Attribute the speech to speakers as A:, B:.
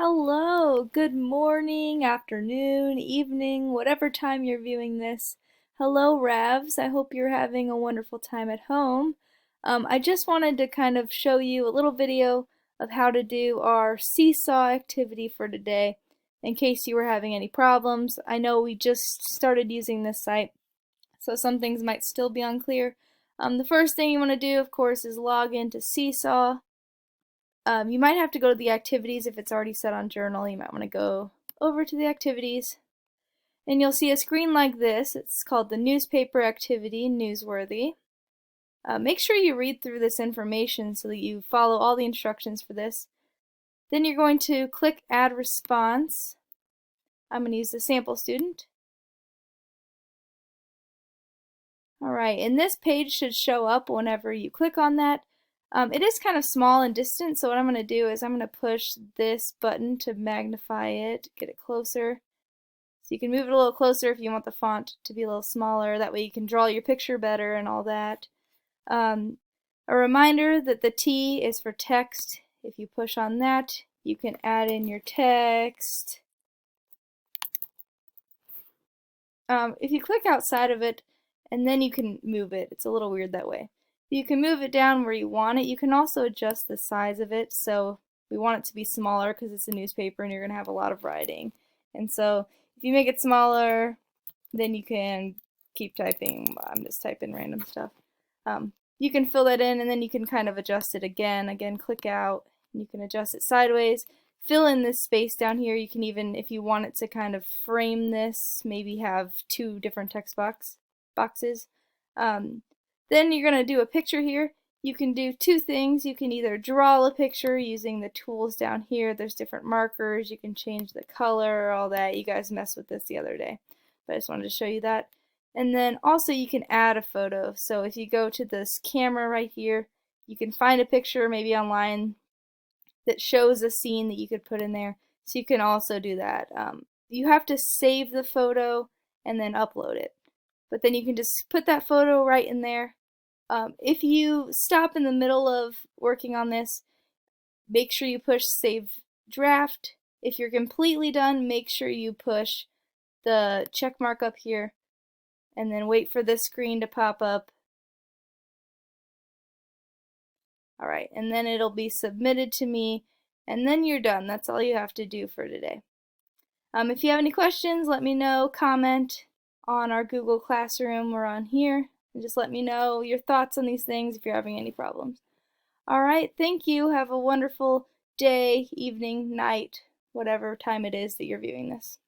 A: Hello, good morning, afternoon, evening, whatever time you're viewing this. Hello, Ravs. I hope you're having a wonderful time at home. I just wanted to kind of show you a little video of how to do our seesaw activity for today in case you were having any problems. I know we just started using this site, so some things might still be unclear. The first thing you want to do, of course, is log into Seesaw. You might have to go to the activities if it's already set on journal. You might want to go over to the activities and you'll see a screen like this. It's called the newspaper activity, Newsworthy. Make sure you read through this information so that you follow all the instructions for this. Then you're going to click Add Response. I'm going to use the sample student. Alright, and this page should show up whenever you click on that. It is kind of small and distant, so what I'm going to do is I'm going to push this button to magnify it, get it closer. So you can move it a little closer if you want the font to be a little smaller, that way you can draw your picture better and all that. A reminder that the T is for text. If you push on that, you can add in your text. If you click outside of it, and then you can move it. It's a little weird that way. You can move it down where you want it. You can also adjust the size of it. So we want it to be smaller because it's a newspaper and you're going to have a lot of writing. And so if you make it smaller, then you can keep typing. I'm just typing random stuff. You can fill that in and then you can kind of adjust it again. Again, click out. And you can adjust it sideways. Fill in this space down here. You can even, if you want it to kind of frame this, maybe have two different text boxes. Then you're going to do a picture here. You can do two things. You can either draw a picture using the tools down here. There's different markers. You can change the color, all that. You guys messed with this the other day, but I just wanted to show you that. And then also you can add a photo. So if you go to this camera right here, you can find a picture maybe online that shows a scene that you could put in there. So you can also do that. You have to save the photo and then upload it. But then you can just put that photo right in there. If you stop in the middle of working on this, make sure you push Save Draft. If you're completely done, make sure you push the check mark up here and then wait for this screen to pop up. Alright, and then it'll be submitted to me, and then you're done. That's all you have to do for today. If you have any questions, let me know. Comment on our Google Classroom or on here. And just let me know your thoughts on these things if you're having any problems. Alright, thank you. Have a wonderful day, evening, night, whatever time it is that you're viewing this.